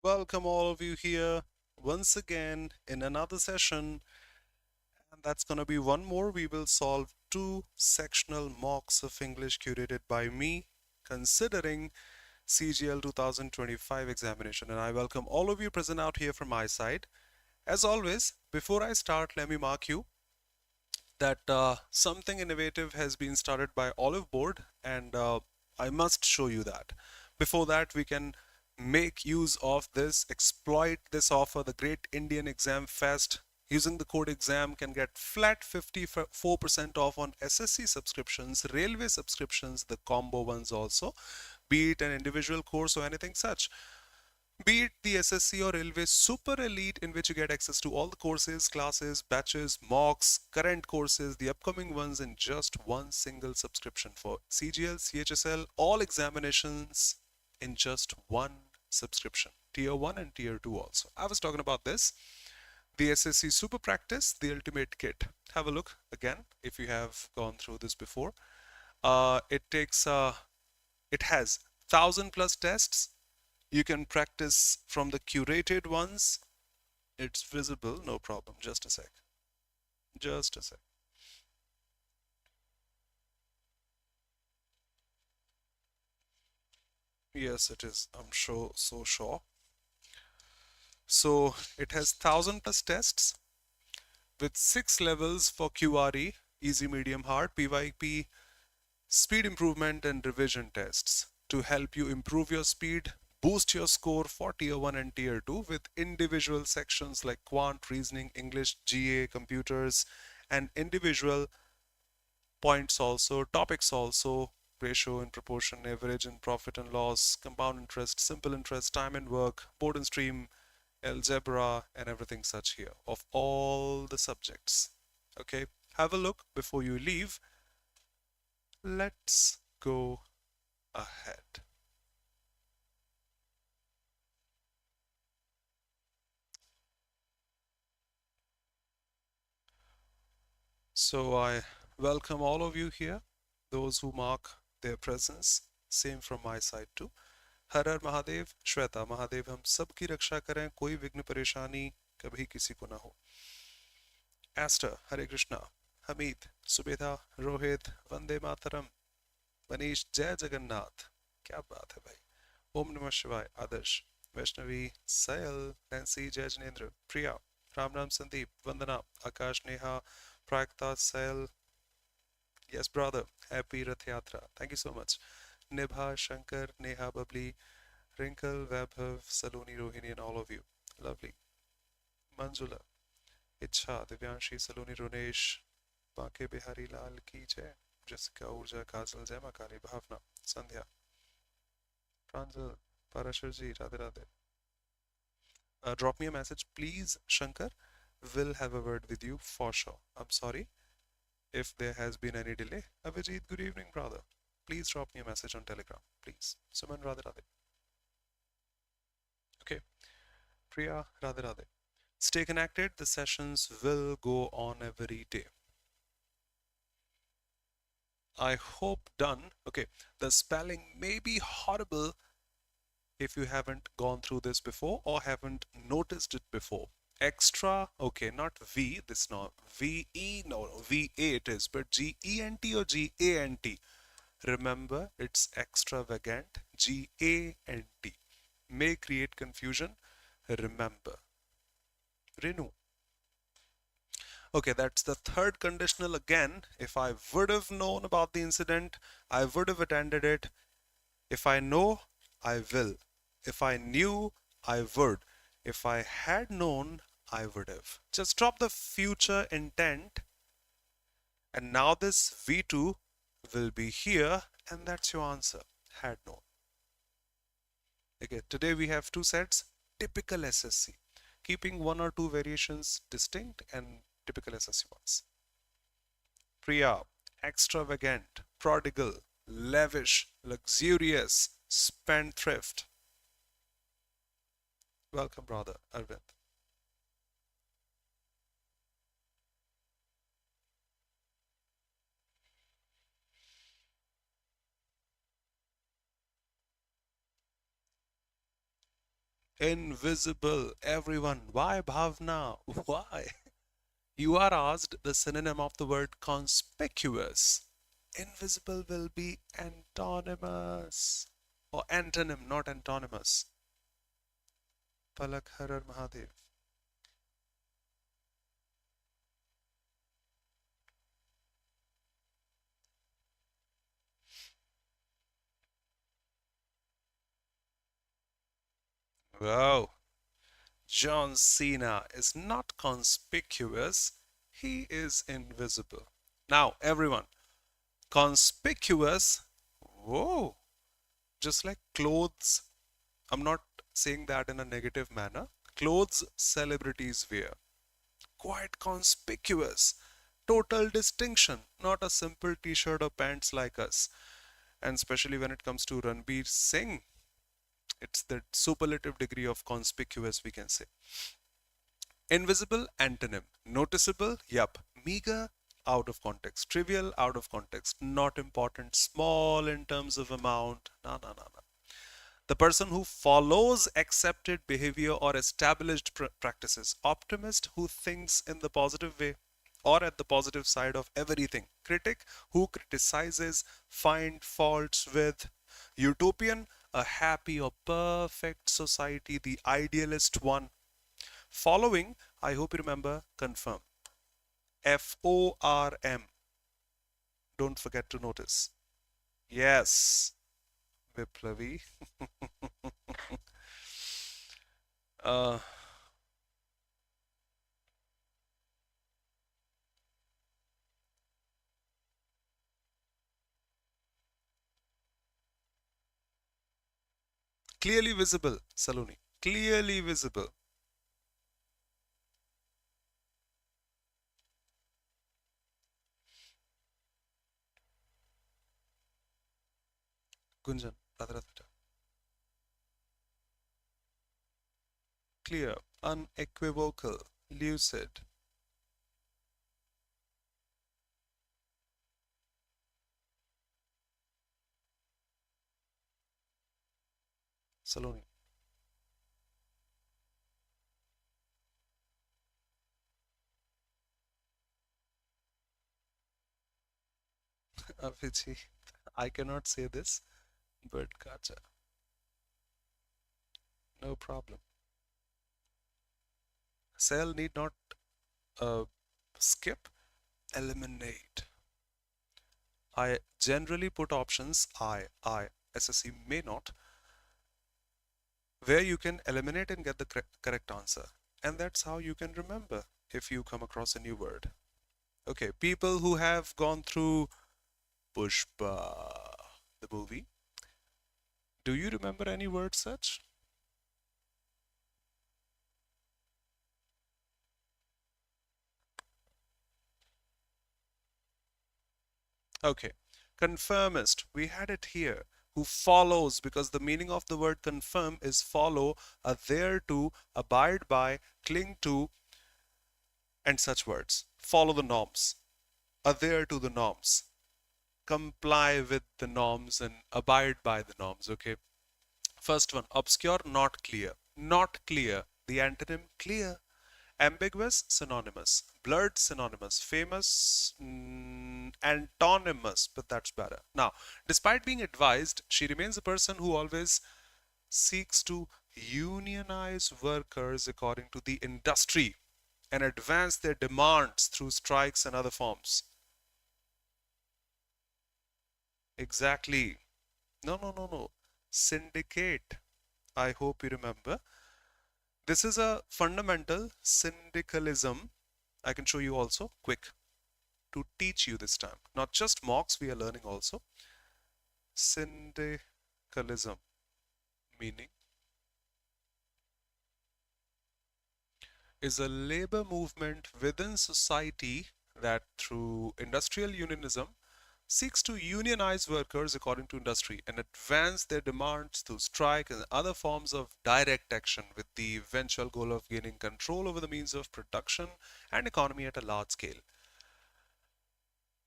Welcome all of you here once again in another session, and that's going to be one more. We will solve two sectional mocks of English curated by me, considering CGL 2025 examination. And I welcome all of you present out here from my side. As always, before I start, let me mark you that something innovative has been started by Oliveboard, and I must show you that. Before that, we can make use of this, exploit this offer, the Great Indian Exam Fest. Using the code exam can get flat 54% off on SSC subscriptions, railway subscriptions, the combo ones also, be it an individual course or anything such. Be it the SSC or Railway Super Elite, in which you get access to all the courses, classes, batches, mocks, current courses, the upcoming ones in just one single subscription for CGL, CHSL, all examinations in just one subscription. Tier 1 and Tier 2 also. I was talking about this. The SSC Super Practice, the ultimate kit. Have a look again if you have gone through this before. It has 1,000 plus tests. You can practice from the curated ones. It's visible, no problem. Just a sec. Just a sec. Yes, it is. I'm sure, so sure. So it has 1,000 plus tests with 6 levels for QRE, easy, medium, hard, PYP, speed improvement, and revision tests to help you improve your speed, boost your score for Tier 1 and Tier 2 with individual sections like quant, reasoning, English, GA, computers, and individual points also, topics also, ratio and proportion, average and profit and loss, compound interest, simple interest, time and work, board and stream, algebra, and everything such here of all the subjects. Okay, have a look before you leave. Let's go ahead. So I welcome all of you here, those who mark their presence. Same from my side too. हर हर महादेव, श्वेता महादेव हम सबकी रक्षा करें, कोई विघ्न परेशानी कभी किसी को ना हो. एस्टर, हरे कृष्णा. हमीद, सुबेदा, रोहित, वंदे मातरम. मनीष, जय जगन्नाथ. क्या बात है भाई. ओम नमः शिवाय. आदर्श, वैष्णवी, सयल, नैन्सी, जय जिनेन्द्र, प्रिया, राम राम, संदीप, वंदना, आकाश, नेहा, प्रायक्ता, सयल. Yes, brother. Happy Rath Yatra. Thank you so much. Nibha, Shankar, Neha, Babli, Wrinkle, Vaibhav, Saloni, Rohini, and all of you. Lovely. Manjula, Icha, Divyanshi, Saloni, Ronesh, Banke Bihari Lal ki jai. Jessica, Urja, Kajal, Jai Ma Kali, Bhavna, Sandhya, Pranjal, Parashurji, Radhe Radhe. Drop me a message, please, Shankar. Will have a word with you for sure. I'm sorry if there has been any delay. Abhijit, good evening, brother. Please drop me a message on Telegram, please. Suman, Radhe Radhe. Okay. Priya, Radhe Radhe. Stay connected. The sessions will go on every day. I hope done. Okay. The spelling may be horrible if you haven't gone through this before or haven't noticed it before. Extra, okay, not V, this not VE, no, VA it is, but GENT or GANT. Remember, it's extravagant, GANT. May create confusion. Remember. Renew. Okay, that's the third conditional again. If I would have known about the incident, I would have attended it. If I know, I will. If I knew, I would. If I had known, I would have. Just drop the future intent, and now this V2 will be here, and that's your answer. Had known. Okay, today we have two sets, typical SSC, keeping one or two variations distinct and typical SSC ones. Priya, extravagant, prodigal, lavish, luxurious, spendthrift. Welcome, brother Arvind. Invisible. Everyone. Why Bhavna? Why? You are asked the synonym of the word conspicuous. Invisible will be antonymous. Or antonym, not antonymous. Palak Harar Mahadev. Wow. John Cena is not conspicuous, he is invisible. Now, everyone, conspicuous, whoa, just like clothes. I'm not saying that in a negative manner. Clothes celebrities wear. Quite conspicuous. Total distinction, not a simple t shirt or pants like us. And especially when it comes to Ranbir Singh, it's the superlative degree of conspicuous, we can say. Invisible, antonym. Noticeable, yup. Meager, out of context. Trivial, out of context. Not important, small in terms of amount. No, no, no, no. The person who follows accepted behavior or established practices. Optimist who thinks in the positive way or at the positive side of everything. Critic who criticizes, find faults with. Utopian, a happy or perfect society, the idealist one. Following, I hope you remember, confirm. FORM. Don't forget to notice. Yes, Viplavi. uh, Clearly visible, Saloni. Clearly visible. Gunjan, Radharatha. Clear, unequivocal, lucid. Saloni. Avicii. I cannot say this, but gotcha. No problem. Cell need not uh, skip, eliminate. I generally put options SSC may not, where you can eliminate and get the correct answer. And that's how you can remember if you come across a new word. Okay, people who have gone through Pushpa, the movie, do you remember any word such? Okay, confirmist, we had it here. Who follows, because the meaning of the word confirm is follow, adhere to, abide by, cling to, and such words. Follow the norms, adhere to the norms, comply with the norms, and abide by the norms. Okay. First one, obscure, not clear. Not clear. The antonym, clear. Ambiguous, synonymous. Blurred, synonymous. Famous, antonymous, but that's better. Now, despite being advised, she remains a person who always seeks to unionize workers according to the industry and advance their demands through strikes and other forms. Exactly. No, no, no, no. Syndicate. I hope you remember. This is a fundamental syndicalism. I can show you also quick to teach you this time. Not just mocks, we are learning also. Syndicalism, meaning, is a labor movement within society that through industrial unionism seeks to unionize workers according to industry and advance their demands through strike and other forms of direct action with the eventual goal of gaining control over the means of production and economy at a large scale.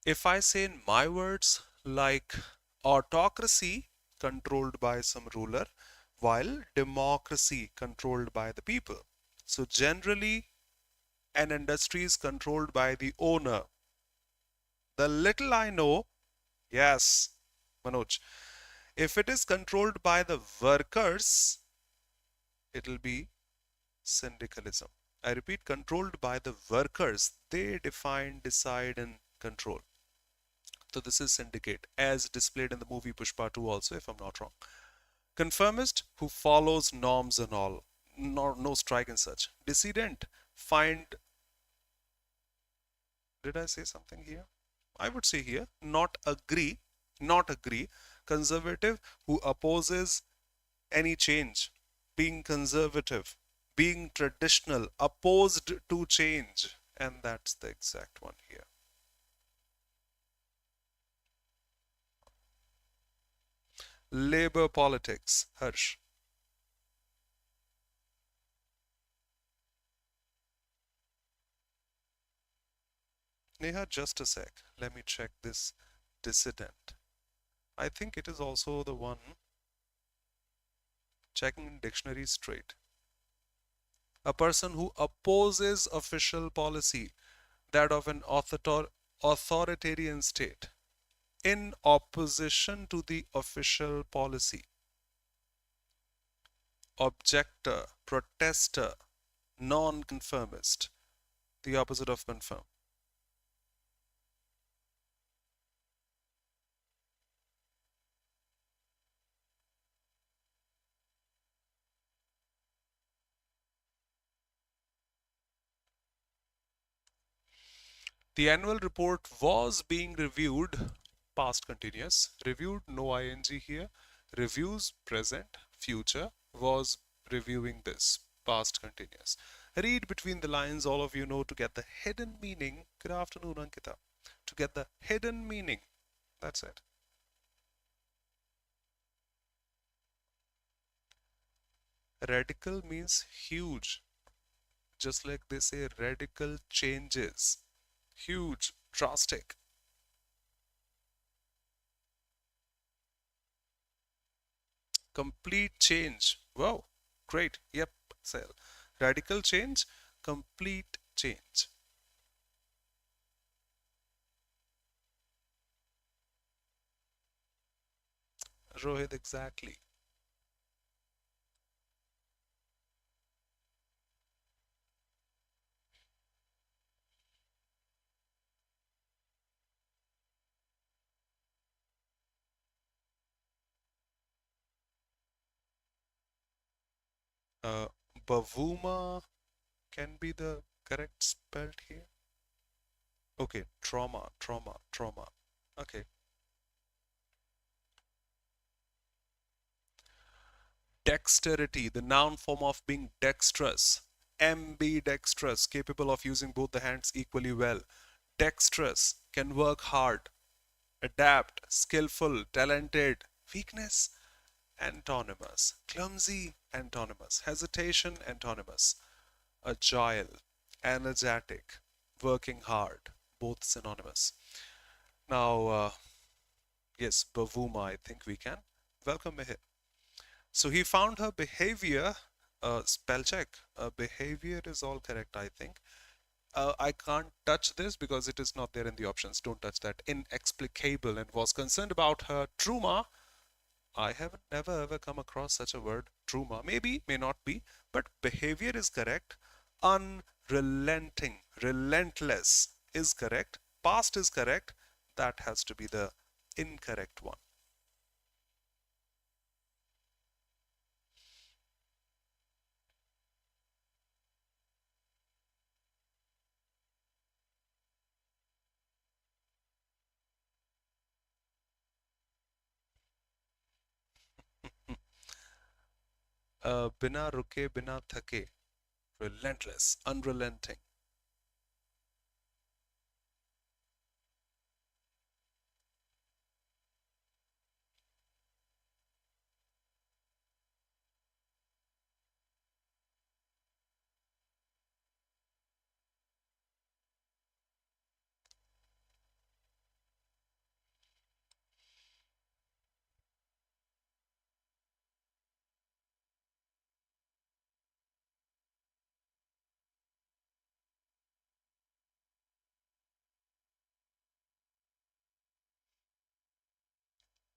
If I say in my words, like autocracy controlled by some ruler, while democracy controlled by the people. So generally, an industry is controlled by the owner. The little I know, yes, Manoj, if it is controlled by the workers, it'll be syndicalism. I repeat, controlled by the workers. They define, decide, and control. So this is syndicate, as displayed in the movie Pushpa 2 also, if I'm not wrong. Conformist, who follows norms and all. No strike and such. Dissident, find, did I say something here? I would say here, not agree. Conservative, who opposes any change. Being conservative, being traditional, opposed to change. And that's the exact one here. Labor politics, Harsh. Neha, just a sec. Let me check this dissident. I think it is also the one checking in dictionary straight. A person who opposes official policy, that of an authoritarian state, in opposition to the official policy. Objector, protester, non-conformist, the opposite of confirm. The annual report was being reviewed, past continuous, reviewed, no ing here, reviews, present, future, was reviewing this, past continuous. Read between the lines, all of you know, to get the hidden meaning. Good afternoon, Ankita. To get the hidden meaning. That's it. Radical means huge, just like they say radical changes. Huge, drastic. Complete change. Wow, great. Yep, Sale. Radical change, complete change. Rohit, exactly. Uh, Bavuma can be the correct spelled here. Okay, trauma. Okay. Dexterity, the noun form of being dexterous. Ambidextrous, capable of using both the hands equally well. Dexterous, can work hard. Adapt, skillful, talented. Weakness, antonymous. Clumsy, antonymous. Hesitation, antonymous. Agile, energetic, working hard, both synonymous. Now, yes, Bavuma, I think we can. Welcome, Mihir. So he found her behavior, spell check. Behavior is all correct, I think. I can't touch this because it is not there in the options. Don't touch that. Inexplicable, and was concerned about her trauma. I haven't never ever come across such a word, trauma. Maybe, may not be, but behavior is correct. Unrelenting, relentless is correct. Past is correct. That has to be the incorrect one. बिना रुके बिना थके, relentless, unrelenting.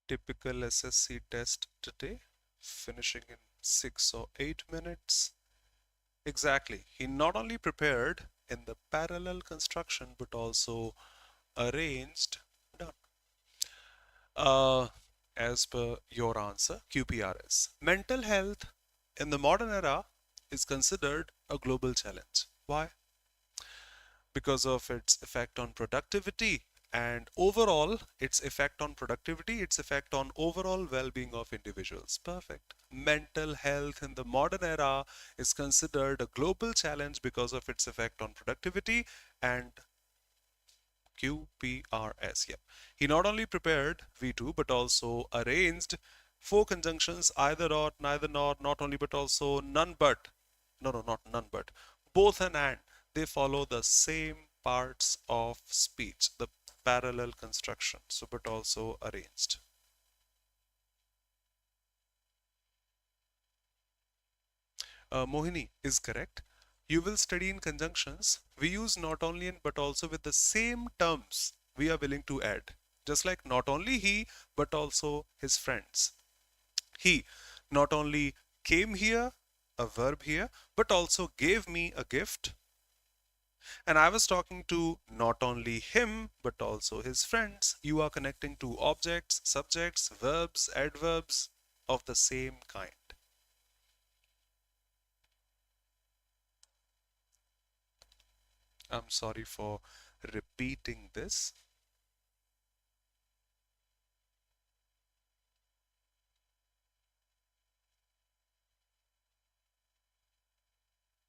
typical SSC test today, finishing in 6 or 8 minutes. Exactly. He not only prepared in the parallel construction but also arranged. Done. Uh, as per your answer, QPRS. Mental health in the modern era is considered a global challenge. Why? Because of its effect on productivity and overall its effect on overall well-being of individuals. Perfect. Mental health in the modern era is considered a global challenge because of its effect on productivity and QPRS. Yep. He not only prepared V2 but also arranged four conjunctions either or, neither nor, not only but also, none but. No, no, not none but. Both and. They follow the same parts of speech, the parallel construction. So, but also arranged. Mohini is correct. You will study in conjunctions. We use not only in but also with the same terms we are willing to add. Just like not only he but also his friends. He not only came here, a verb here, but also gave me a gift. And I was talking to not only him but also his friends. You are connecting to objects, subjects, verbs, adverbs of the same kind. I'm sorry for repeating this.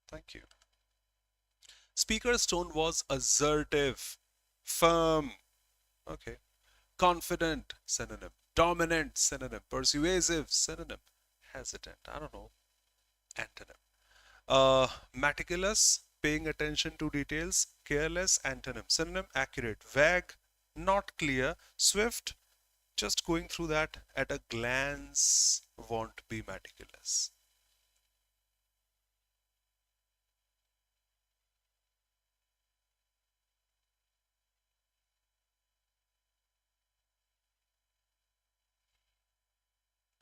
Thank you. Speaker's tone was assertive, firm, okay, confident, synonym, dominant, synonym, persuasive, synonym, hesitant, I don't know, antonym. Meticulous, paying attention to details, careless, antonym, synonym, accurate, vague, not clear, swift, just going through that at a glance, won't be meticulous.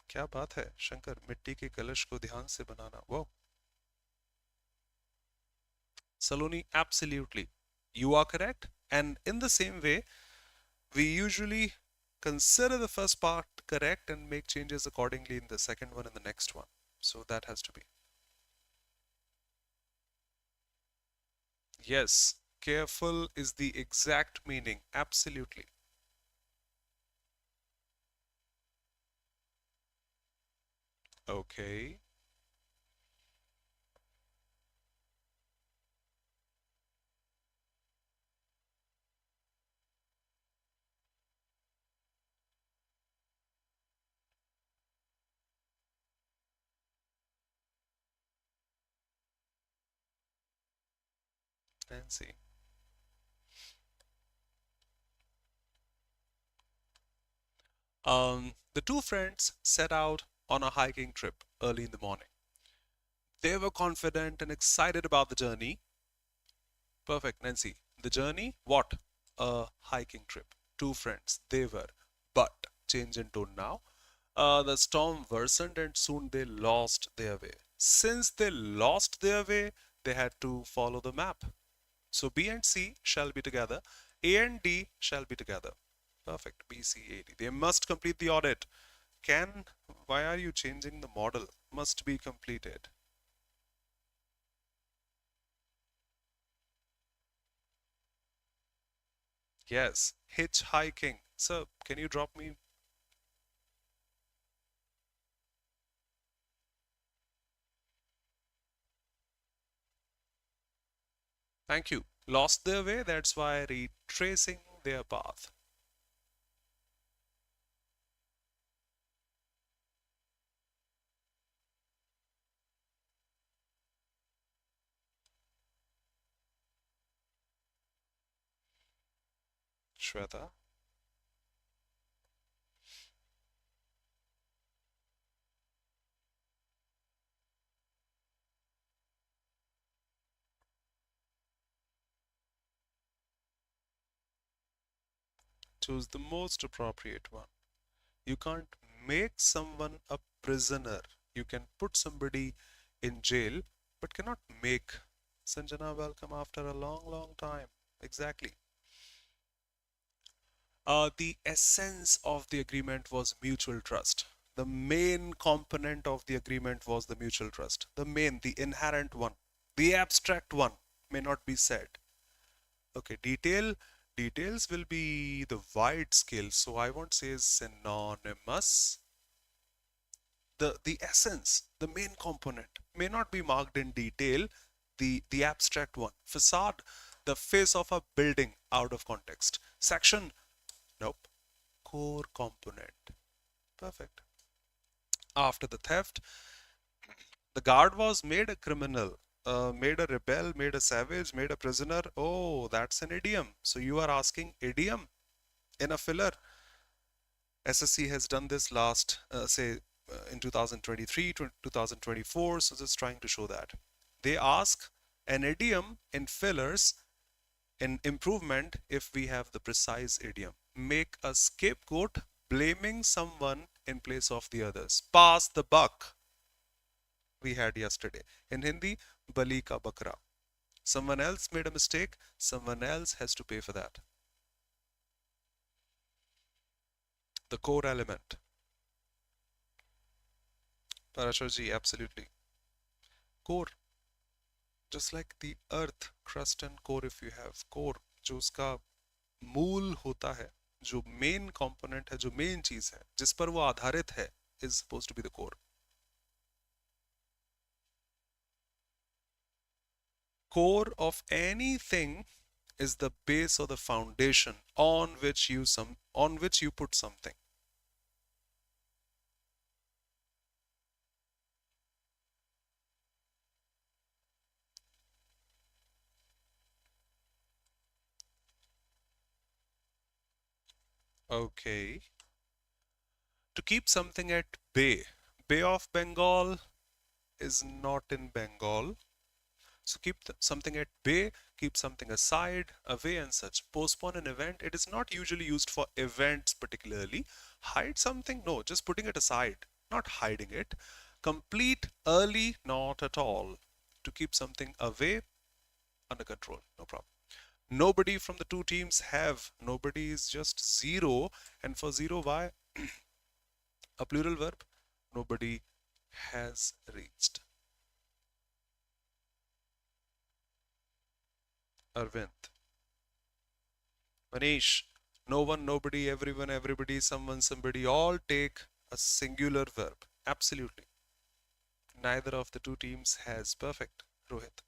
क्या बात है शंकर, मिट्टी के कलश को ध्यान से बनाना, वो Saloni, absolutely. You are correct. And in the same way, we usually consider the first part correct and make changes accordingly in the second one and the next one. So that has to be. Yes, careful is the exact meaning. Absolutely. Okay. Nancy. The two friends set out on a hiking trip early in the morning. They were confident and excited about the journey. Perfect, Nancy. The journey? What? A hiking trip. Two friends. They were. But, change in tone now. The storm worsened and soon they lost their way. Since they lost their way, they had to follow the map. So B and C shall be together. A and D shall be together. Perfect. B, C, A, D. They must complete the audit. Can, why are you changing the model? Must be completed. Yes, hitchhiking. Sir, can you drop me? Thank you. Lost their way, that's why retracing their path. Shweta, choose the most appropriate one. You can't make someone a prisoner. You can put somebody in jail, but cannot make. Sanjana, welcome after a long, long time. Exactly. The essence of the agreement was mutual trust. The main component of the agreement was the mutual trust. The main, the inherent one. The abstract one may not be said. Okay, details will be the wide scale. So I won't say synonymous. The essence, the main component may not be marked in detail. The abstract one. Facade, the face of a building out of context. Section, nope. Core component. Perfect. After the theft, the guard was made a criminal, made a rebel, made a savage, made a prisoner. Oh, that's an idiom. So you are asking idiom in a filler. SSC has done this last, say, in 2023, 2024. So just trying to show that. They ask an idiom in fillers in improvement if we have the precise idiom. Make a scapegoat blaming someone in place of the others. Pass the buck we had yesterday. In Hindi, bali ka bakra. Someone else made a mistake, someone else has to pay for that. The core element. Parashar absolutely. Core. Just like the earth, crust and core, if you have core, जो उसका मूल होता है, जो main component है, जो main चीज है, जिस पर वो आधारित है, is supposed to be the core. Core of anything is the base or the foundation on which you put something. Okay. To keep something at bay. Bay of Bengal is not in Bengal. So keep something at bay, keep something aside, away and such. Postpone an event. It is not usually used for events particularly. Hide something? No, just putting it aside, not hiding it. Complete early? Not at all. To keep something away, under control, no problem. Nobody from the two teams have. Nobody is just zero. And for zero, why? A plural verb. Nobody has reached. Arvind. Manish. No one, nobody, everyone, everybody, someone, somebody, all take a singular verb. Absolutely. Neither of the two teams has. Perfect. Rohit.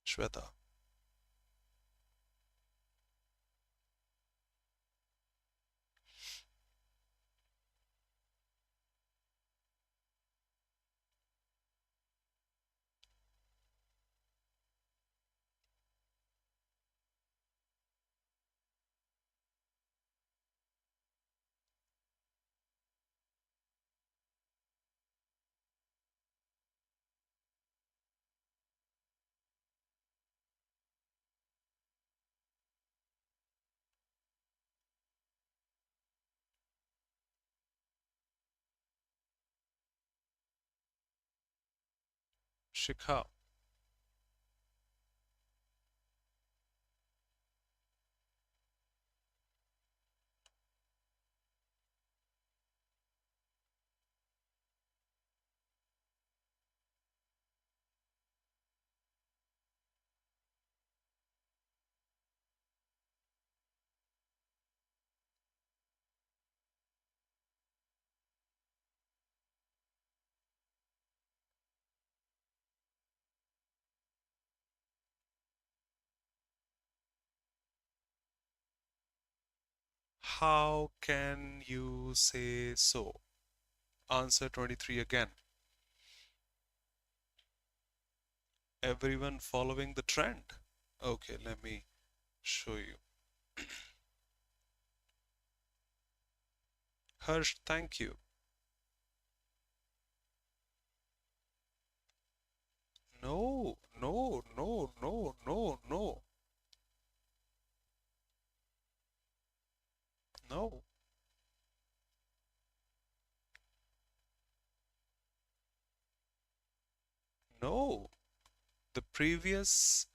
Shweta. Shikha. How can you say so? Answer 23 again. Everyone following the trend. Okay, let me show you. Harsh, thank you. No, no, no, no, no, no, no, no. The previous,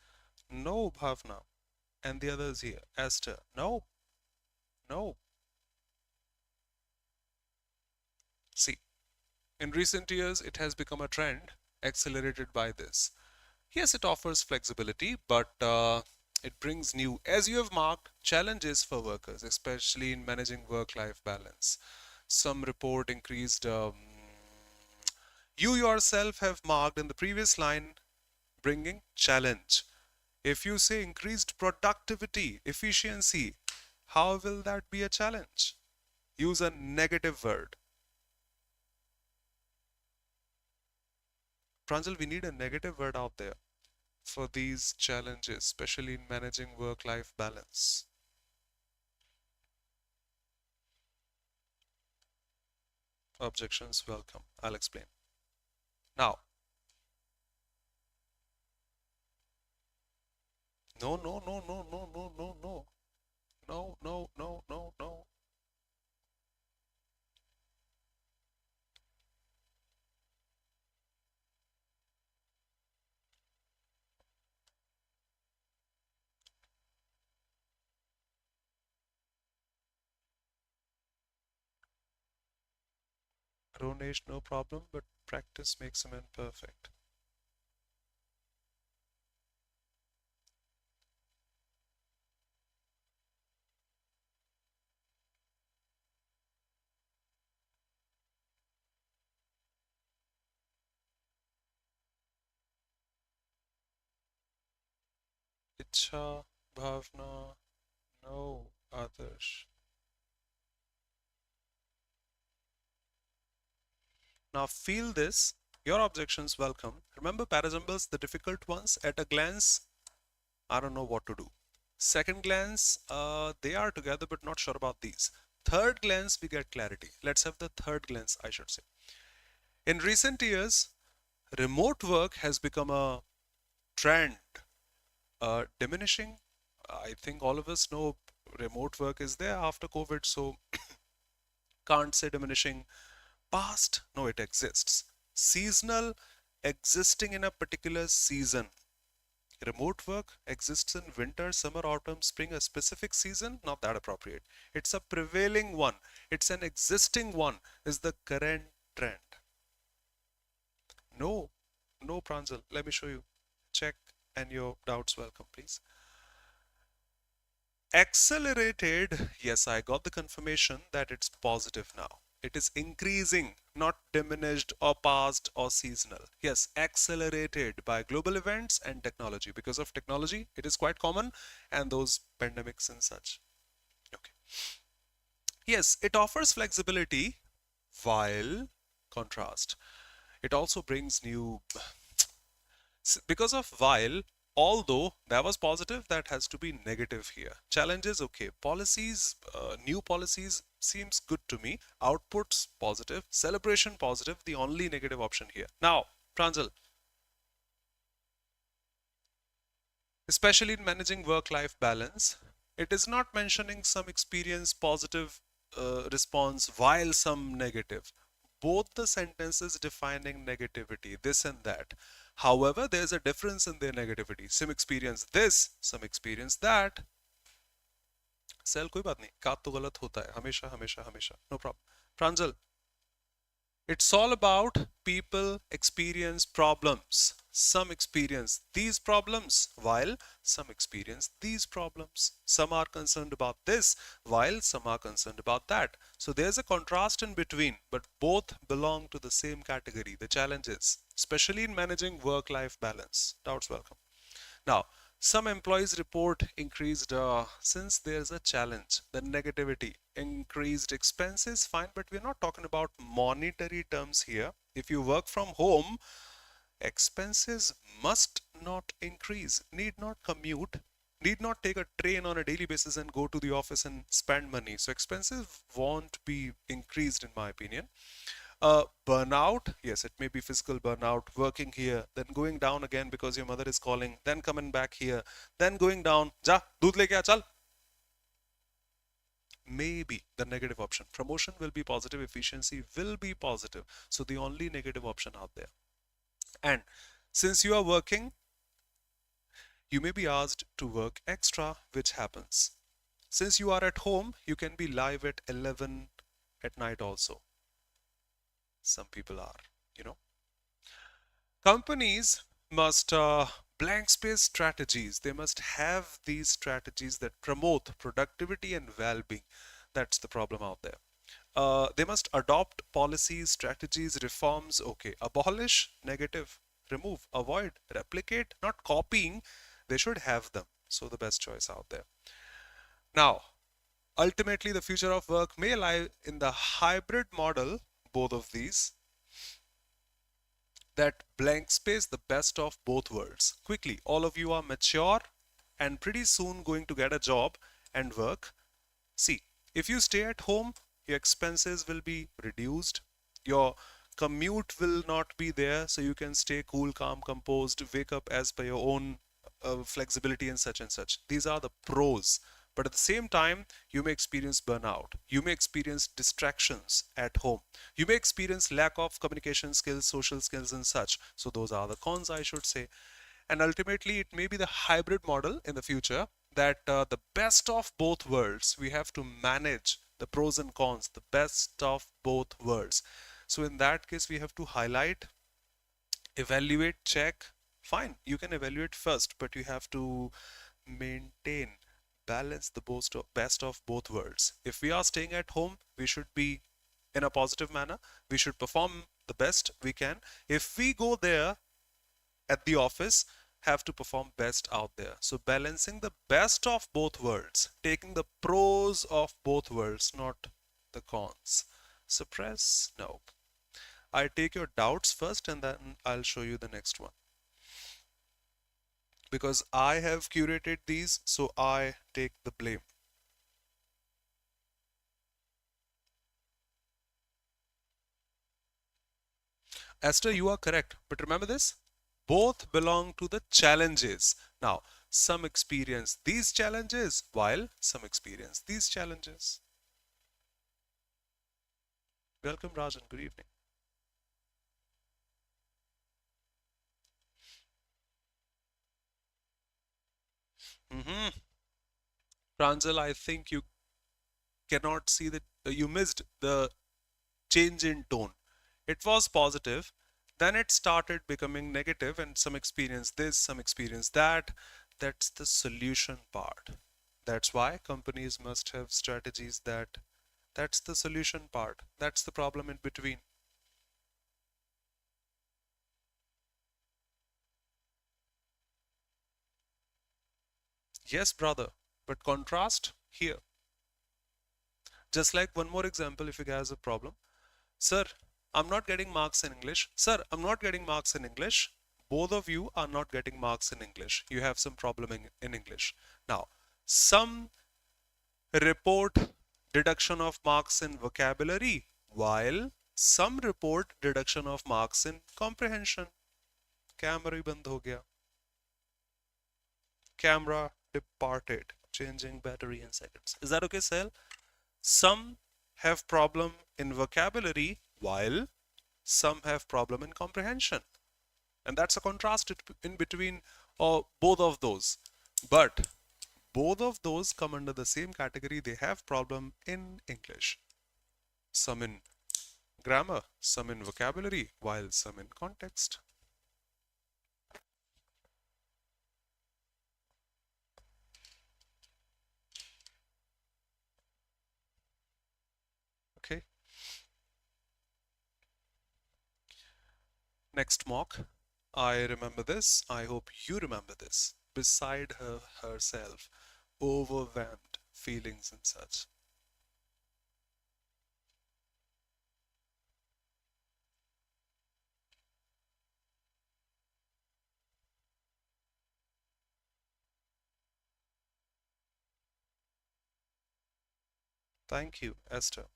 no, Bhavna. And the others here. Esther, no, no. See, in recent years, it has become a trend accelerated by this. Yes, it offers flexibility, but it brings new, as you have marked, challenges for workers, especially in managing work-life balance. Some report increased. You yourself have marked in the previous line, bringing challenge. If you say increased productivity, efficiency, how will that be a challenge? Use a negative word. Pranjal, we need a negative word out there for these challenges, especially in managing work-life balance. Objections welcome. I'll explain. Now, no, no, no, no, no, no, no, no, no, no, no, no, no. Ronesh, no problem, but practice makes a man perfect. Icha, Bhavna, no, Adarsh. Now feel this. Your objections welcome. Remember parasymbols, the difficult ones, at a glance, I don't know what to do. Second glance, they are together but not sure about these. Third glance, we get clarity. Let's have the third glance, I should say. In recent years, remote work has become a trend, diminishing. I think all of us know remote work is there after COVID, so can't say diminishing. Past, no, it exists. Seasonal, existing in a particular season. Remote work exists in winter, summer, autumn, spring, a specific season, not that appropriate. It's a prevailing one. It's an existing one, is the current trend. No, no, Pranjal. Let me show you. Check and your doubts welcome, please. Accelerated, yes, I got the confirmation that it's positive now. It is increasing, not diminished or past or seasonal. Yes, accelerated by global events and technology. Because of technology, it is quite common, and those pandemics and such. Okay. Yes, it offers flexibility while contrast. It also brings new, because of while, although that was positive, that has to be negative here. Challenges, okay. Policies, new policies seems good to me. Outputs positive, celebration positive, the only negative option here. Now, Pranjal, especially in managing work-life balance, it is not mentioning some experience positive response while some negative. Both the sentences defining negativity, this and that. However, there's a difference in their negativity. Some experience this, some experience that. सेल कोई बात नहीं, कात तो गलत होता है हमेशा हमेशा हमेशा, no problem. Pranjal, it's all about people experience problems. Some experience these problems while some experience these problems. Some are concerned about this while some are concerned about that. So there's a contrast in between, but both belong to the same category, the challenges, especially in managing work-life balance. Doubts welcome. Now, Some employees report increased, since there's a challenge, the negativity, increased expenses, fine, but we're not talking about monetary terms here. If you work from home, expenses must not increase, need not commute, need not take a train on a daily basis and go to the office and spend money. So expenses won't be increased in my opinion. Burnout, yes, it may be physical burnout, working here, then going down again because your mother is calling, then coming back here, then going down, ja, doodh leke aa, chal. Maybe the negative option. Promotion will be positive, efficiency will be positive. So the only negative option out there. And since you are working, you may be asked to work extra, which happens. Since you are at home, you can be live at 11 at night also. Some people are, you know. Companies must blank space strategies. They must have these strategies that promote productivity and well-being. That's the problem out there. They must adopt policies, strategies, reforms. Okay, abolish, negative, remove, avoid, replicate, not copying. They should have them. So the best choice out there. Now, ultimately, the future of work may lie in the hybrid model, both of these, that blank space, the best of both worlds. Quickly, all of you are mature and pretty soon going to get a job and work. See, if you stay at home, your expenses will be reduced. Your commute will not be there, so you can stay cool, calm, composed, wake up as per your own flexibility and such and such. These are the pros. But at the same time, you may experience burnout. You may experience distractions at home. You may experience lack of communication skills, social skills, and such. So those are the cons, I should say. And ultimately, it may be the hybrid model in the future that the best of both worlds, we have to manage the pros and cons, the best of both worlds. So in that case, we have to highlight, evaluate, check. Fine, you can evaluate first, but you have to maintain, balance the best of both worlds. If we are staying at home, we should be in a positive manner. We should perform the best we can. If we go there at the office, have to perform best out there. So balancing the best of both worlds, taking the pros of both worlds, not the cons. Suppress? No. I take your doubts first and then I'll show you the next one. Because I have curated these, so I take the blame. Esther, you are correct. But remember this? Both belong to the challenges. Now, some experience these challenges while some experience these challenges. Welcome, Rajan. Good evening. Pranjal, I think you cannot see that you missed the change in tone. It was positive, then it started becoming negative, and some experience this, some experience that. That's the solution part. That's why companies must have strategies that's the solution part. That's the problem in between. Yes, brother, but contrast here. Just like one more example, if you guys have a problem. Sir, I'm not getting marks in English. Sir, I'm not getting marks in English. Both of you are not getting marks in English. You have some problem in English. Now, some report deduction of marks in vocabulary, while some report deduction of marks in comprehension. Camera बंद हो गया. Camera departed. Changing battery in seconds. Is that okay, Sel? Some have problem in vocabulary while some have problem in comprehension. And that's a contrast in between both of those. But both of those come under the same category. They have problem in English. Some in grammar, some in vocabulary, while some in context. Okay. Next mock. I remember this. I hope you remember this. beside her herself, overwhelmed feelings and such. Thank you, Esther.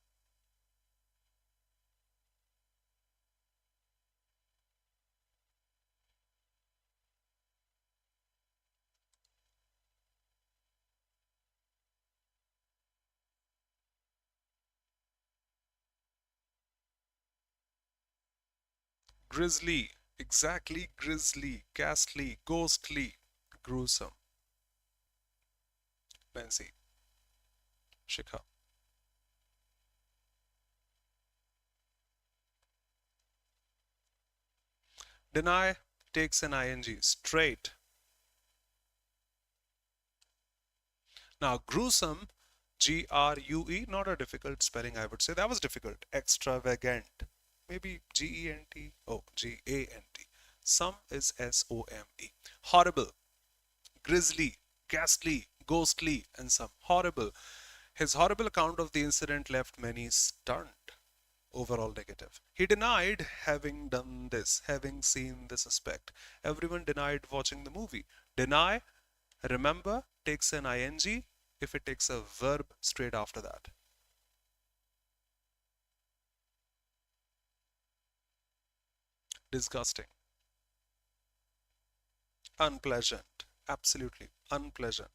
Grisly, exactly, grisly, ghastly, ghostly, gruesome. Nancy, Shikha. Deny takes an ing straight. Now, gruesome, Grue, not a difficult spelling, I would say. That was difficult. Extravagant. Maybe Gent. Oh, Gant. Some is Some. Horrible, grisly, ghastly, ghostly, and some. Horrible. His horrible account of the incident left many stunned. Overall negative. He denied having done this, having seen the suspect. Everyone denied watching the movie. Deny, remember, takes an ing if it takes a verb straight after that. Disgusting. Unpleasant. Absolutely unpleasant.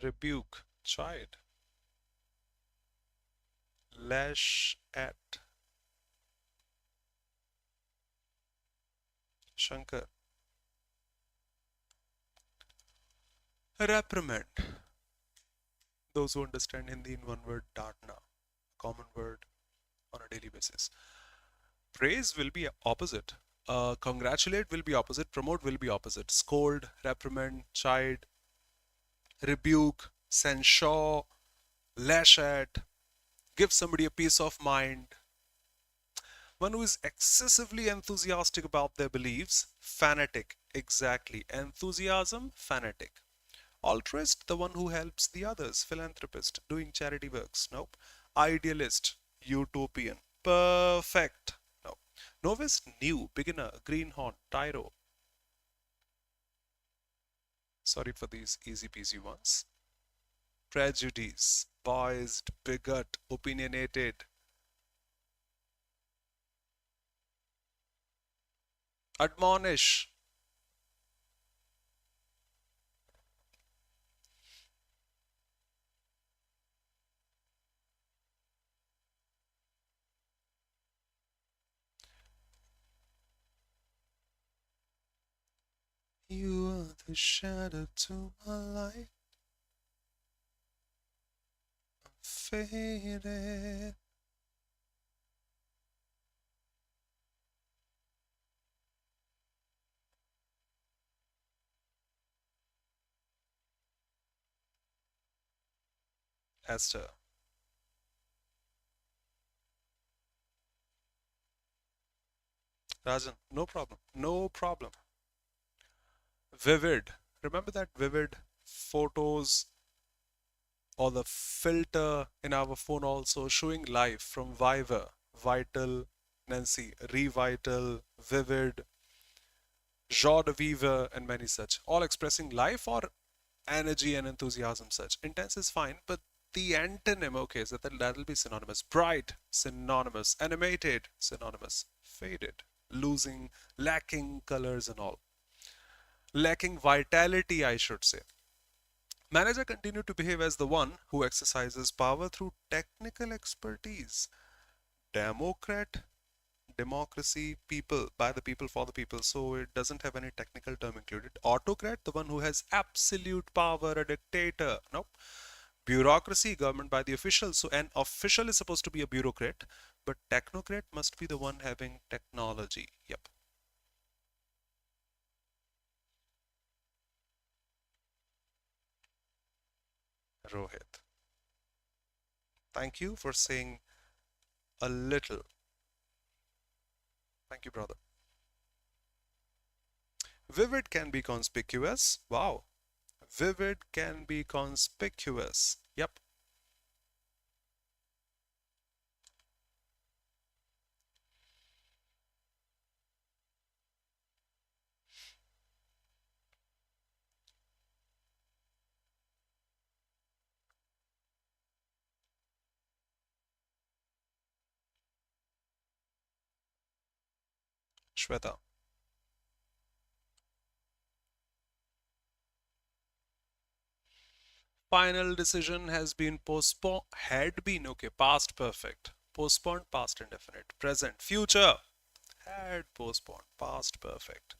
Rebuke. Chide. Lash at. Shankar. Reprimand. Those who understand Hindi in one word, Dartna. Common word on a daily basis. Praise will be opposite. Congratulate will be opposite. Promote will be opposite. Scold, reprimand, chide, rebuke, censure, lash at, give somebody a peace of mind. One who is excessively enthusiastic about their beliefs, fanatic, exactly. Enthusiasm, fanatic. Altruist, the one who helps the others, philanthropist, doing charity works, nope. Idealist, utopian, perfect, no. Novice, new, beginner, greenhorn, tyro. Sorry for these easy peasy ones. Prejudice, biased, bigot, opinionated. Admonish, you are the shadow to my light, faded. Esther, Rajan, no problem, no problem. Vivid, remember that vivid photos or the filter in our phone also showing life from Viver, Vital, Nancy, Revital, Vivid, Joie de Vivre, and many such, all expressing life or energy and enthusiasm such. Intense is fine, but the antonym, okay, so that'll be synonymous. Bright, synonymous. Animated, synonymous. Faded, losing, lacking colors and all. Lacking vitality, I should say. Manager continued to behave as the one who exercises power through technical expertise. Democrat, democracy, people, by the people, for the people, so it doesn't have any technical term included. Autocrat, the one who has absolute power, a dictator. Nope. Bureaucracy, government by the official. So an official is supposed to be a bureaucrat. but technocrat must be the one having technology. Yep. Rohit. Thank you for saying a little. Thank you, brother. Vivid can be conspicuous. Wow. Vivid can be conspicuous. Yep. Shweta. Final decision has been postponed. Had been. Okay. Past perfect. Postponed, past indefinite. Present, future. Had postponed, past perfect.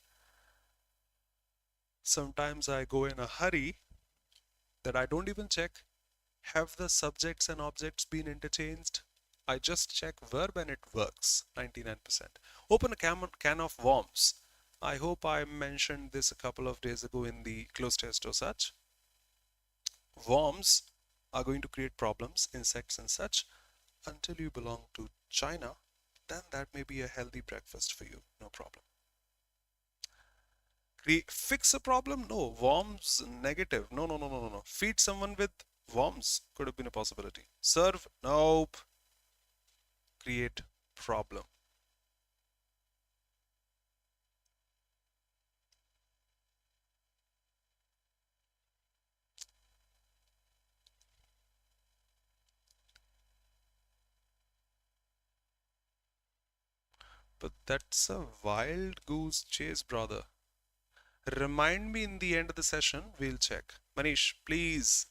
Sometimes I go in a hurry that I don't even check have the subjects and objects been interchanged. I just check verb and it works 99%. Open a can of worms. I hope I mentioned this a couple of days ago in the close test or such. Worms are going to create problems, insects and such. Until you belong to China, then that may be a healthy breakfast for you, no problem. Fix a problem? No. Worms negative. No, no, no, no, no, no. Feed someone with worms could have been a possibility. Serve? Nope. Create problem. But that's a wild goose chase, brother. Remind me in the end of the session. We'll check. Manish, please.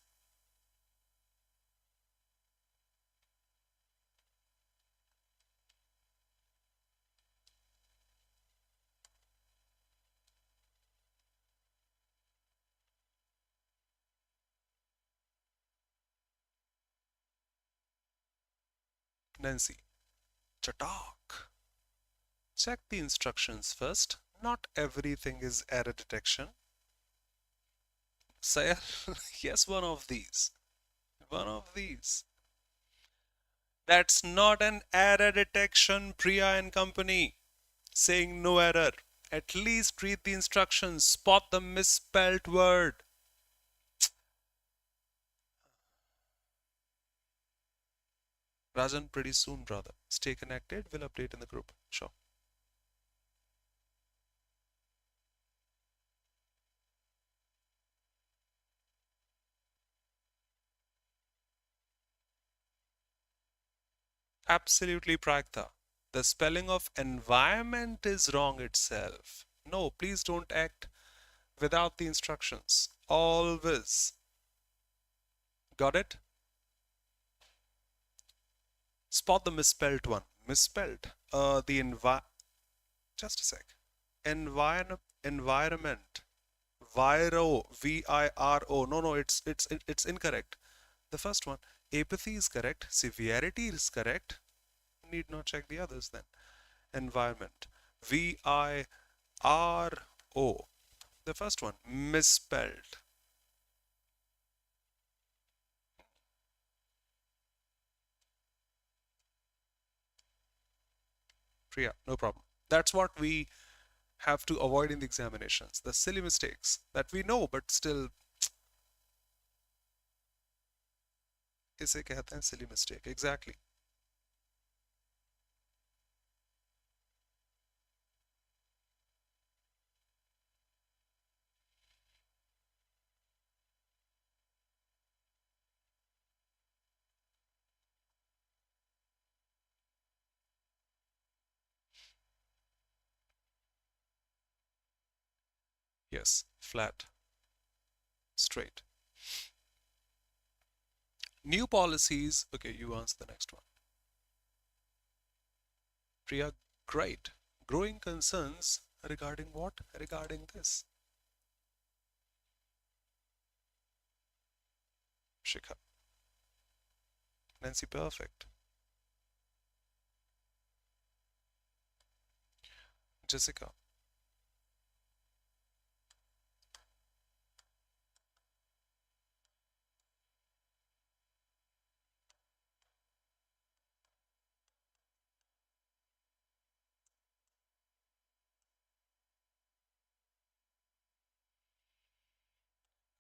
Nancy. Chatak. Check the instructions first. Not everything is error detection. Sayal, yes, one of these. One of these. That's not an error detection, Priya and company. Saying no error. At least read the instructions. Spot the misspelled word. Rajan, pretty soon, brother. Stay connected. We'll update in the group. Sure. Absolutely, Pragta. The spelling of environment is wrong itself. No, please don't act without the instructions. Always. Got it? Spot the misspelled one. Misspelled. Just a sec. Environment. Viro. V-I-R-O. No, no, it's incorrect. The first one. Apathy is correct. Severity is correct. Need not check the others then. Environment. V-I-R-O. The first one. Misspelled. Priya, no problem. That's what we have to avoid in the examinations. The silly mistakes that we know but still इसे कहते हैं silly mistake. Exactly. Yes, flat, straight. New policies. Okay, you answer the next one. Priya, great. Growing concerns regarding what? Regarding this. Shikha. Nancy, perfect. Jessica.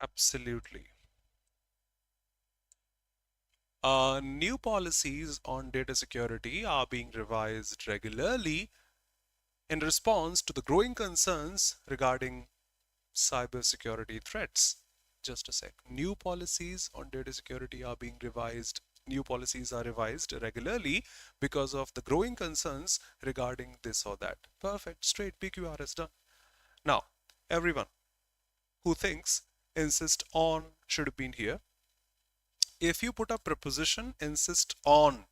Absolutely. New policies on data security are being revised regularly in response to the growing concerns regarding cybersecurity threats. Just a sec. New policies on data security are being revised. New policies are revised regularly because of the growing concerns regarding this or that. Perfect. Straight PQR is done. Now, everyone who thinks insist on should have been here. If you put a preposition insist on,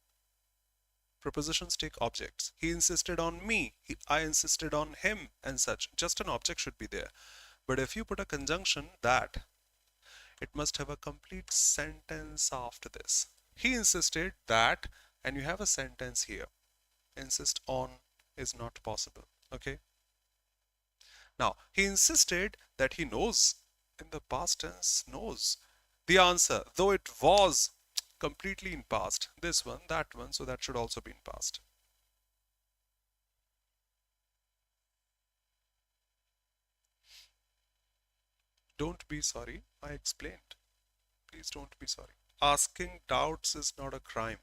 prepositions take objects. He insisted on me, I insisted on him, and such. Just an object should be there. But if you put a conjunction that, it must have a complete sentence after this. He insisted that, and you have a sentence here. Insist on is not possible. Okay. Now, he insisted that he knows. In the past tense, knows. The answer, though it was completely in past. This one, that one, so that should also be in past. Don't be sorry. I explained. Please don't be sorry. Asking doubts is not a crime.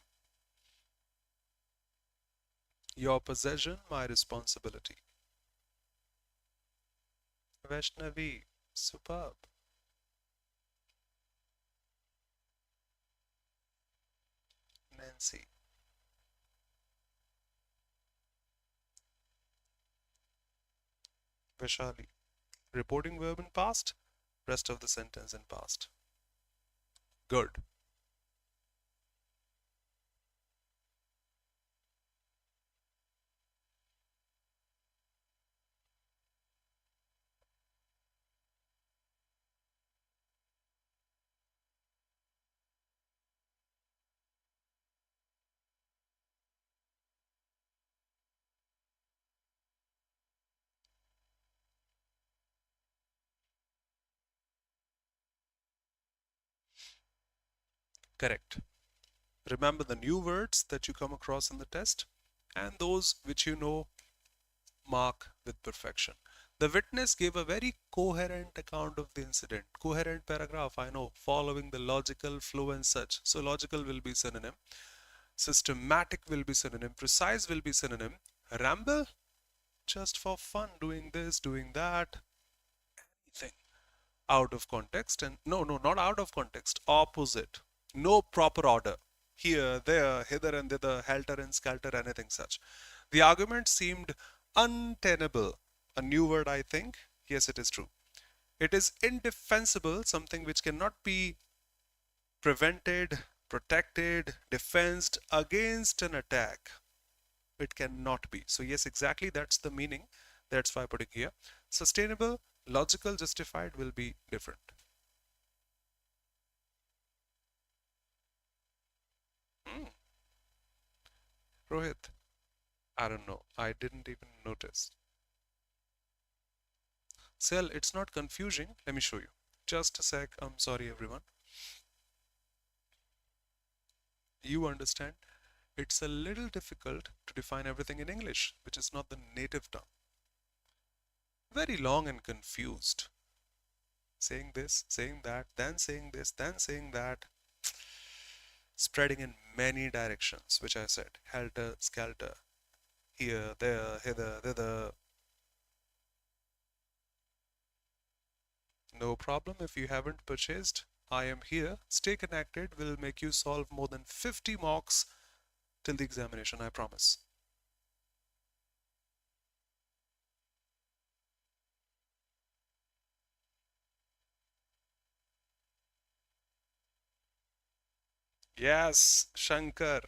Your possession, my responsibility. Vaishnavi, superb. Nancy, Vaishali. Reporting verb in past, rest of the sentence in past. Good. Correct. Remember the new words that you come across in the test and those which you know, mark with perfection. The witness gave a very coherent account of the incident. Coherent paragraph, I know, following the logical flow and such. So logical will be synonym. Systematic will be synonym. Precise will be synonym. Ramble, just for fun, doing this, doing that. Anything out of context. And no, not out of context. Opposite. No proper order. Here, there, hither and thither, helter and skelter, anything such. The argument seemed untenable. A new word, I think. Yes, it is true. It is indefensible, something which cannot be prevented, protected, defensed against an attack. It cannot be. So yes, exactly that's the meaning. That's why I'm putting here. Sustainable, logical, justified will be different. Hmm. Rohit, I don't know. I didn't even notice. Cell, it's not confusing. Let me show you. Just a sec. I'm sorry, everyone. You understand? It's a little difficult to define everything in English, which is not the native tongue. Very long and confused. Saying this, saying that, then saying this, then saying that. Spreading in many directions, which I said. Helter, skelter. Here, there, hither, thither. No problem if you haven't purchased. I am here. Stay connected. We'll make you solve more than 50 mocks till the examination, I promise. Yes, Shankar.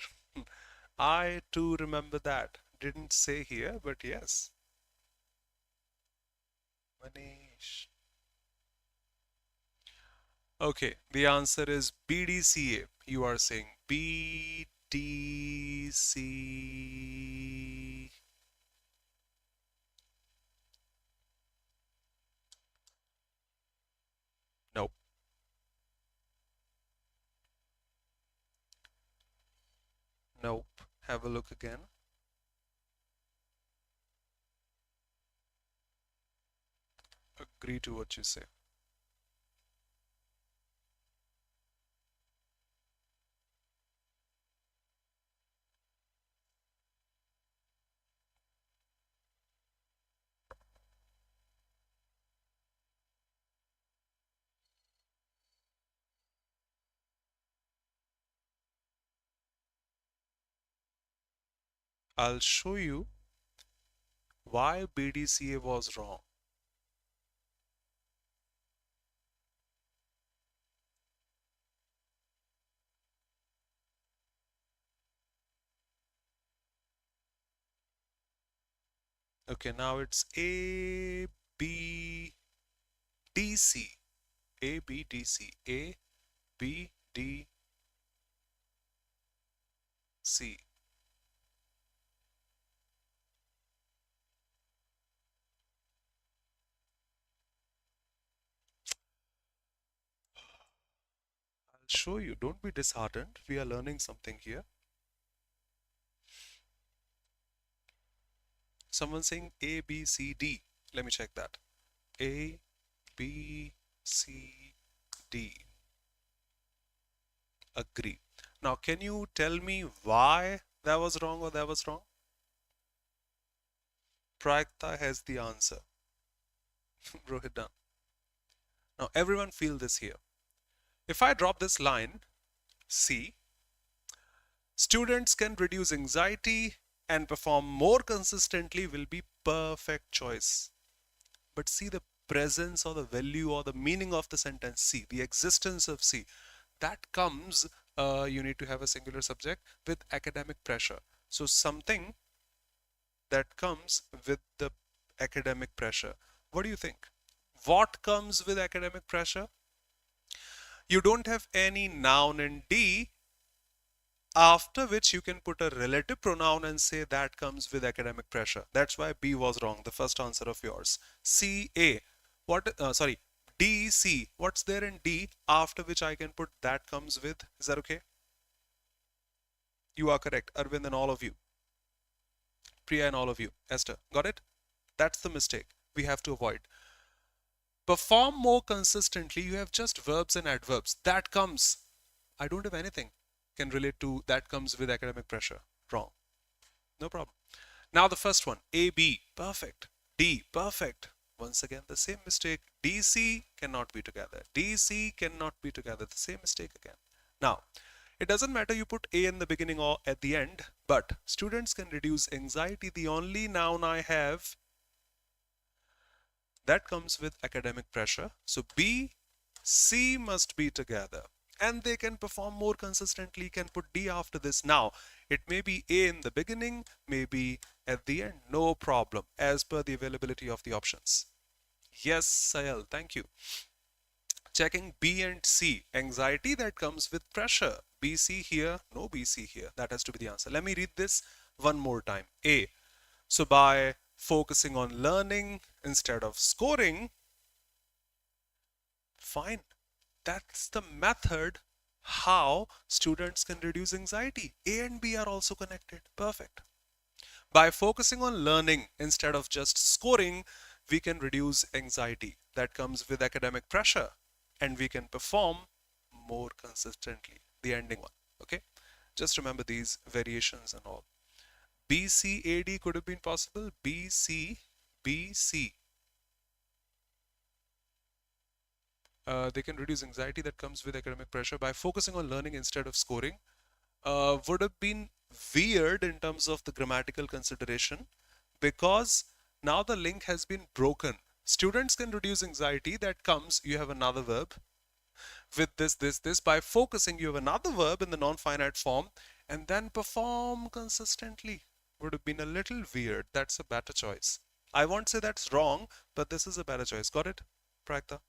I too remember that. Didn't say here, but yes. Manish. Okay, the answer is BDCA. You are saying BDC. Nope. Have a look again. Agree to what you say. I'll show you why BDCA was wrong. Okay, now it's A, B, D, C. A, B, D, C. A, B, D, C. I'll show you. Don't be disheartened. We are learning something here. Someone saying A, B, C, D. Let me check that. A, B, C, D. Agree. Now, can you tell me why that was wrong or that was wrong? Prakta has the answer. Rohit done. Now, everyone feel this here. If I drop this line, C, students can reduce anxiety and perform more consistently will be perfect choice. But see the presence or the value or the meaning of the sentence C, the existence of C, that comes, you need to have a singular subject with academic pressure. So something that comes with the academic pressure. What do you think? What comes with academic pressure? You don't have any noun in D, after which you can put a relative pronoun and say that comes with academic pressure. That's why B was wrong, the first answer of yours. C, A. What, sorry, D, C. What's there in D after which I can put that comes with? Is that okay? You are correct. Arvind and all of you. Priya and all of you. Esther. Got it? That's the mistake we have to avoid. Perform more consistently. You have just verbs and adverbs. That comes. I don't have anything can relate to that comes with academic pressure. Wrong. No problem. Now the first one. A, B. Perfect. D. Perfect. Once again, the same mistake. DC cannot be together. DC cannot be together. The same mistake again. Now, it doesn't matter you put A in the beginning or at the end, but students can reduce anxiety. The only noun I have that comes with academic pressure. So B, C must be together. And they can perform more consistently, can put D after this. Now, it may be A in the beginning, maybe at the end, no problem, as per the availability of the options. Yes, Sayal, thank you. Checking B and C, anxiety that comes with pressure. BC here, no BC here. That has to be the answer. Let me read this one more time. A. So by focusing on learning instead of scoring, fine. That's the method how students can reduce anxiety. A and B are also connected. Perfect. By focusing on learning instead of just scoring, we can reduce anxiety that comes with academic pressure and we can perform more consistently. The ending one. Okay. Just remember these variations and all. BCAD could have been possible. BC, BC. They can reduce anxiety that comes with academic pressure by focusing on learning instead of scoring. Would have been weird in terms of the grammatical consideration because now the link has been broken. Students can reduce anxiety that comes, you have another verb with this. By focusing, you have another verb in the non-finite form and then perform consistently. Would have been a little weird. That's a better choice. I won't say that's wrong, but this is a better choice. Got it, Prakta?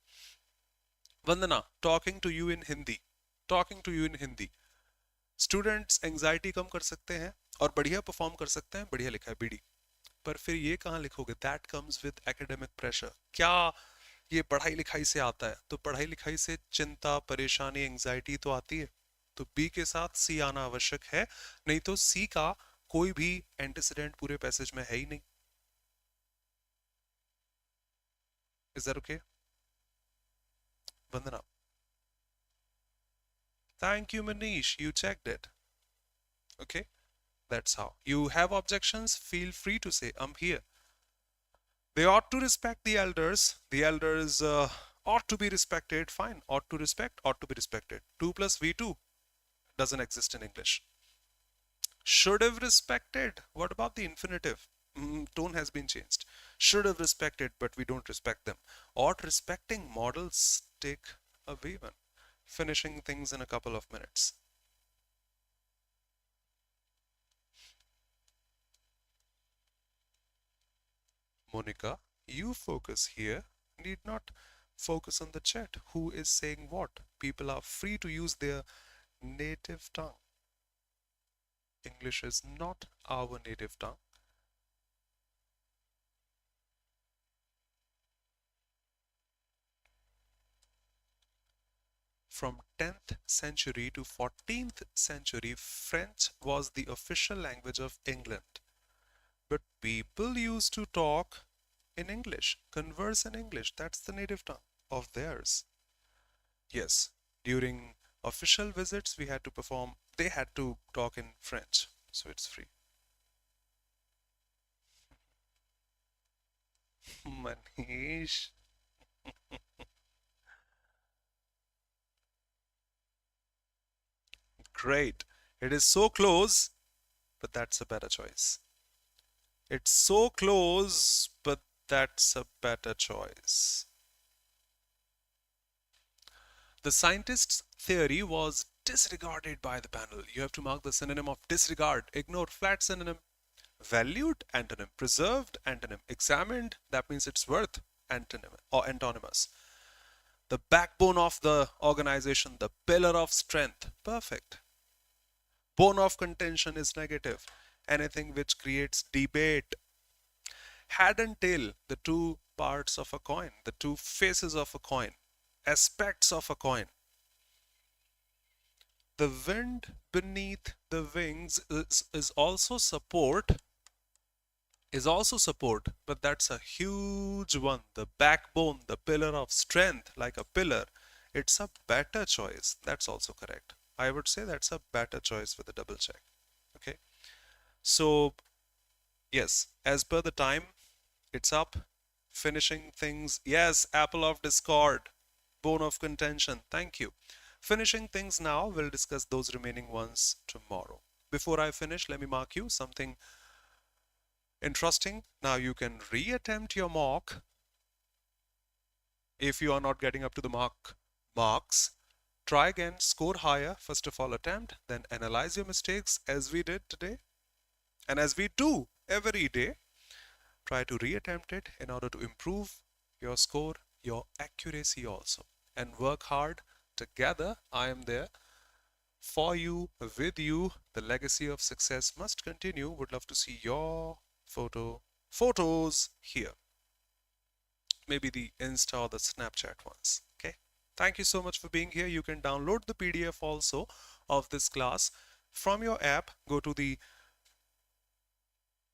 Vandana, talking to you in Hindi. Talking to you in Hindi. Students anxiety कम कर सकते हैं और बढ़िया perform कर सकते हैं. बढ़िया लिखा है बीडी, पर फिर ये कहाँ लिखोगे? That comes with academic pressure. क्या ये पढ़ाई लिखाई से आता है? तो पढ़ाई लिखाई से चिंता, परेशानी, एंजाइटी तो आती है. तो बी के साथ सी आना आवश्यक है, नहीं तो सी का कोई भी एंटीसीडेंट पूरे पैसेज में है ही नहीं. Is that okay? Vandana. Thank you, Manish. You checked it. Okay, that's how. You have objections? Feel free to say, I'm here. They ought to respect the elders. The elders ought to be respected. Fine. Ought to respect, ought to be respected. 2 plus V2 doesn't exist in English. Should have respected. What about the infinitive? Tone has been changed. Should have respected, but we don't respect them. Ought respecting models take a V1. Finishing things in a couple of minutes. Monica, you focus here. Need not focus on the chat. Who is saying what? People are free to use their native tongue. English is not our native tongue. From 10th century to 14th century, French was the official language of England. But people used to talk in English, converse in English. That's the native tongue of theirs. Yes, during official visits, we had to perform, they had to talk in French. So it's free. Manish. Great. It is so close, but that's a better choice. It's so close, but that's a better choice. The scientist's theory was disregarded by the panel. You have to mark the synonym of disregard. Ignore, flat synonym. Valued, antonym. Preserved, antonym. Examined, that means it's worth, antonym or antonymous. The backbone of the organization, the pillar of strength. Perfect. Bone of contention is negative. Anything which creates debate. Head and tail, the two parts of a coin, the two faces of a coin, aspects of a coin. The wind beneath the wings is also support, but that's a huge one. The backbone, the pillar of strength, like a pillar. It's a better choice. That's also correct. I would say that's a better choice with a double check. Okay. So, yes, as per the time, it's up. Finishing things. Yes, apple of discord. Bone of contention. Thank you. Finishing things now. We'll discuss those remaining ones tomorrow. Before I finish, let me mark you something interesting. Now you can reattempt your mock if you are not getting up to the marks. Try again, score higher. First of all, attempt, then analyze your mistakes as we did today and as we do every day. Try to reattempt it in order to improve your score, your accuracy also, and work hard together. I am there for you, with you. The legacy of success must continue. Would love to see your photos here. Maybe the Insta or the Snapchat ones. Okay. Thank you so much for being here. You can download the PDF also of this class from your app. Go to the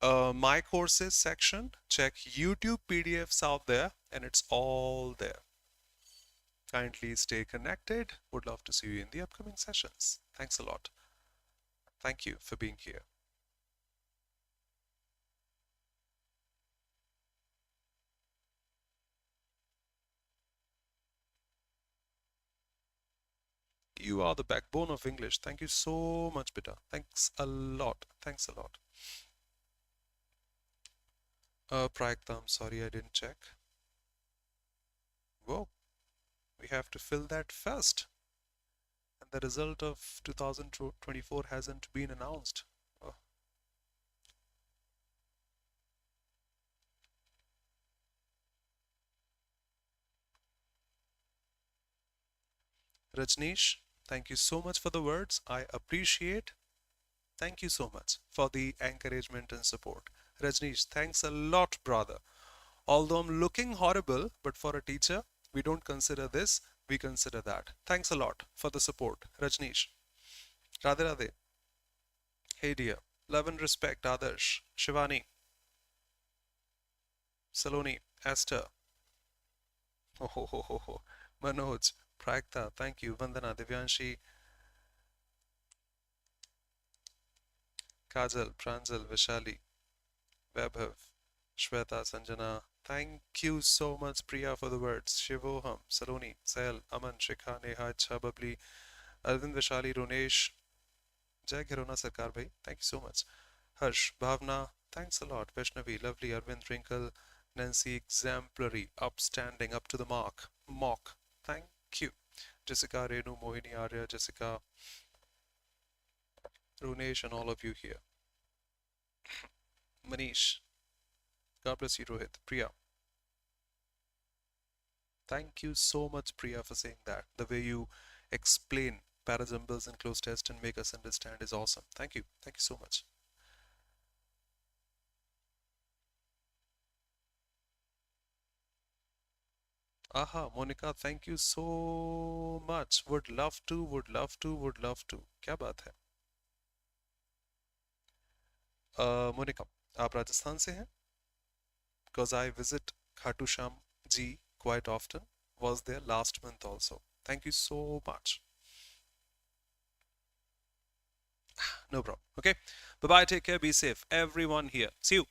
My Courses section. Check YouTube PDFs out there, and it's all there. Kindly stay connected. Would love to see you in the upcoming sessions. Thanks a lot. Thank you for being here. You are the backbone of English. Thank you so much, Beta. Thanks a lot. Thanks a lot. Prayakta, I'm sorry I didn't check. Whoa, we have to fill that first. And the result of 2024 hasn't been announced. Oh. Rajneesh, thank you so much for the words. I appreciate. Thank you so much for the encouragement and support. Rajneesh, thanks a lot, brother. Although I'm looking horrible, but for a teacher, we don't consider this, we consider that. Thanks a lot for the support, Rajneesh. Radhe Radhe. Hey dear. Love and respect, Adarsh. Shivani. Saloni. Esther. Ho ho ho ho ho. Manoj. Pragta. Thank you. Vandana. Divyanshi. Kajal. Pranjal. Vishali. Vaibhav. Shweta. Sanjana. Thank you so much, Priya, for the words. Shivoham. Saloni. Sahel. Aman. Shikha. Neha. Chababli. Arvind. Vishali. Runesh. Jai Girona Sarkar bhai. Thank you so much. Harsh, Bhavna, thanks a lot. Vaishnavi, lovely. Arvind, Twinkle, Nancy, exemplary, upstanding, up to the mark. Mock, thank you. Jessica, Renu, Mohini, Arya, Jessica, Runesh, and all of you here. Manish, God bless you, Rohit. Priya, thank you so much, Priya, for saying that. The way you explain parajumbles and close test and make us understand is awesome. Thank you. Thank you so much. Aha, Monica, thank you so much. Would love to, would love to, would love to. क्या बात है? Monica, आप राजस्थान से हैं? Because I visit Khatu Sham ji quite often. Was there last month also. Thank you so much. No problem. Okay. Bye bye. Take care. Be safe. Everyone here. See you.